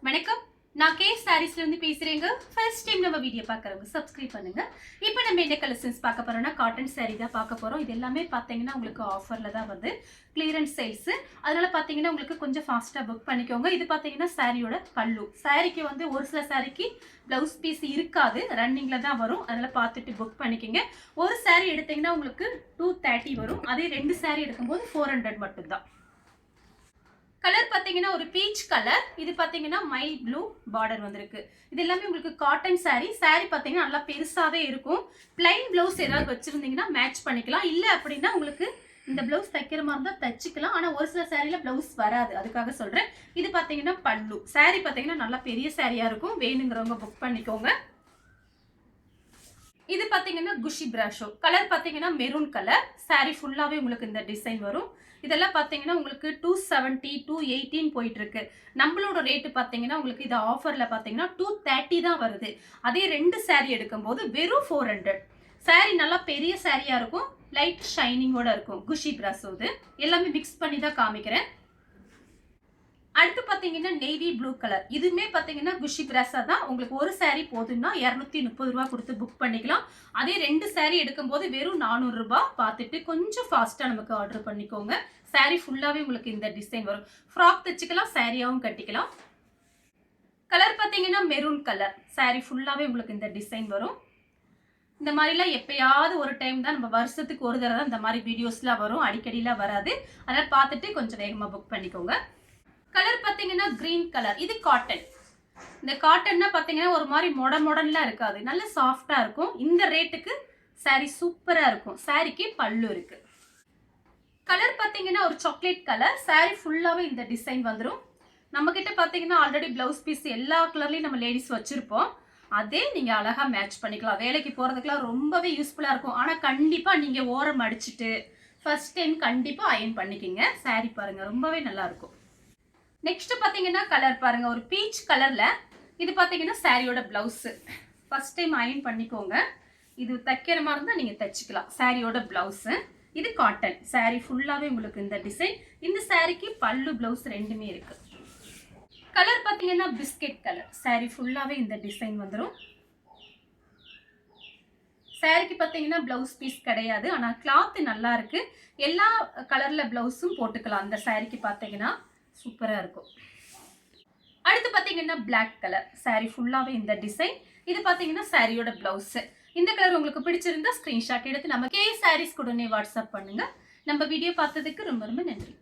வணக்கம். நான் கே சாரீஸ்ல இருந்து பேசுறேங்க. ஃபர்ஸ்ட் டைம் நம்ம வீடியோ பார்க்கறவங்க சப்ஸ்கிரைப் பண்ணுங்க. இப்போ நம்ம என்ன கலெக்ஷன்ஸ் பார்க்க போறோம்னா காட்டன் saree தான் பார்க்க போறோம். இது எல்லாமே பாத்தீங்கன்னா உங்களுக்கு ஆஃபர்ல தான் வந்து கிளியரன்ஸ் சேல்ஸ். அதனால பாத்தீங்கன்னா உங்களுக்கு கொஞ்சம் ஃபாஸ்டா புக் பண்ணிக்கோங்க. இது பாத்தீங்கன்னா சாரியோட பல்லு. சாரிக்கு வந்து ஒரு சில சாரிக்கு பிளவுஸ் பீஸ் இருக்காது, ரன்னிங்ல தான் வரும். அதனால பார்த்துட்டு புக் பண்ணிக்கோங்க. ஒரு saree எடுத்தீங்கன்னா உங்களுக்கு 230 வரும். அதே ரெண்டு saree எடுக்கும்போது 400 மட்டும் தான். கலர் பாத்தீங்கன்னா ஒரு பீச் கலர். இது பாத்தீங்கன்னா மைல் ப்ளூ பார்டர் வந்திருக்கு. இது எல்லாமே உங்களுக்கு காட்டன் saree. saree பாத்தீங்கன்னா நல்லா பெருசாவே இருக்கும். பிளைன் பிளவுஸ் ஏதாவது வச்சிருந்தீங்கன்னா மேட்ச் பண்ணிக்கலாம். இல்ல அப்படின்னா உங்களுக்கு இந்த பிளவுஸ் தைக்கிற மாதிரி இருந்தா தச்சுக்கலாம். ஆனா ஒரு சில சாரியில பிளவுஸ் வராது, அதுக்காக சொல்றேன். இது பாத்தீங்கன்னா பல்லு. saree பாத்தீங்கன்னா நல்லா பெரிய சாரியா இருக்கும். வேணுங்கிறவங்க புக் பண்ணிக்கோங்க. இது பாத்தீங்கன்னா குஷி பிராஷோ கலர் பாத்தீங்கன்னா மெரூன் கலர். saree ஃபுல்லாவே உங்களுக்கு இந்த டிசைன் வரும். இதெல்லாம் பாத்தீங்கன்னா உங்களுக்கு 270 218 போயிட்டு இருக்கு. நம்மளோட ரேட்டு பாத்தீங்கன்னா உங்களுக்கு இது ஆஃபர்ல பாத்தீங்கன்னா 230 தான் வருது. அதே ரெண்டு saree எடுக்கும்போது வெறும் 400. saree நல்லா பெரிய சாரியா இருக்கும், லைட் ஷைனிங்கோட இருக்கும். குஷி பிராஷோ இது எல்லாமே மிக்ஸ் பண்ணி தான் காமிக்கிறேன். அடுத்து பாத்தீங்கன்னா நேவி ப்ளூ கலர். இதுமே பாத்தீங்கன்னா குஷி பிராஸா தான். உங்களுக்கு ஒரு saree போதுன்னா 230 ரூபாய் கொடுத்து புக் பண்ணிக்கலாம். அதே ரெண்டு saree எடுக்கும்போது வெறும் 400 ரூபாய். பார்த்துட்டு கொஞ்சம் ஃபாஸ்டா நமக்கு ஆர்டர் பண்ணிக்கோங்க. saree ஃபுல்லாவே உங்களுக்கு இந்த டிசைன் வரும். ஃப்ராக் தைச்சுக்கலாம், சாரியாவும் கட்டிக்கலாம். கலர் பாத்தீங்கன்னா மெரூன் கலர். saree ஃபுல்லாவே உங்களுக்கு இந்த டிசைன் வரும். இந்த மாதிரிலாம் எப்பயாவது ஒரு டைம் தான், நம்ம வருஷத்துக்கு ஒரு தடவை தான் இந்த மாதிரி வீடியோஸ்லாம் வரும், அடிக்கடிலாம் வராது. அதனால பார்த்துட்டு கொஞ்சம் வேகமா புக் பண்ணிக்கோங்க. கலர் பாத்தீங்கன்னா கிரீன் கலர். இது காட்டன். இந்த காட்டன்னா பாத்தீங்கன்னா ஒரு மாதிரி மொடன்லாம் இருக்காது, நல்ல சாஃப்டா இருக்கும். இந்த ரேட்டுக்கு saree சூப்பரா இருக்கும். சாரிக்கு பல்லு இருக்கு. கலர் பாத்தீங்கன்னா ஒரு சாக்லேட் கலர். saree ஃபுல்லாவே இந்த டிசைன் வந்துடும். நம்ம கிட்ட பாத்தீங்கன்னா ஆல்ரெடி பிளவுஸ் பீஸ் எல்லா கலர்லயும் நம்ம லேடிஸ் வச்சிருப்போம். அதே நீங்க அழகா மேட்ச் பண்ணிக்கலாம். வேலைக்கு போறதுக்குலாம் ரொம்பவே யூஸ்ஃபுல்லா இருக்கும். ஆனா கண்டிப்பா நீங்க ஓரம் அடிச்சுட்டு ஃபர்ஸ்ட் டைம் கண்டிப்பா அயன் பண்ணிக்கிங்க. saree பாருங்க ரொம்பவே நல்லா இருக்கும். நெக்ஸ்ட் பாத்தீங்கன்னா கலர் பாருங்க ஒரு பீச் கலர்ல. இது பாத்தீங்கன்னா சாரியோட பிளவுஸ். ஃபர்ஸ்ட் டைம் அயன் பண்ணிக்கோங்க. இது தைக்கிற மாதிரி இருந்தா நீங்க தைச்சுக்கலாம். சாரியோட பிளவுஸ். இது காட்டன். saree ஃபுல்லாவே உங்களுக்கு இந்த டிசைன். இந்த சாரிக்கு பல்லு பிளவுஸ் ரெண்டுமே இருக்கு. கலர் பாத்தீங்கன்னா பிஸ்கெட் கலர். saree ஃபுல்லாவே இந்த டிசைன் வந்துடும். சாரிக்கு பாத்தீங்கன்னா பிளவுஸ் பீஸ் கிடையாது, ஆனா கிளாத் நல்லா இருக்கு. எல்லா கலர்ல பிளவுஸும் போட்டுக்கலாம். அந்த சாரிக்கு பாத்தீங்கன்னா சூப்பரா இருக்கும். அடுத்து பாத்தீங்கன்னா பிளாக் கலர். saree ஃபுல்லாவே இந்த டிசைன். இது பாத்தீங்கன்னா சாரியோட பிளவுஸ். இந்த கலர் உங்களுக்கு பிடிச்சிருந்தா ஸ்கிரீன்ஷாட் எடுத்து நம்ம கே சாரீஸ் உடனே வாட்ஸ்அப் பண்ணுங்க. நம்ம வீடியோ பார்த்ததுக்கு ரொம்ப ரொம்ப நன்றி.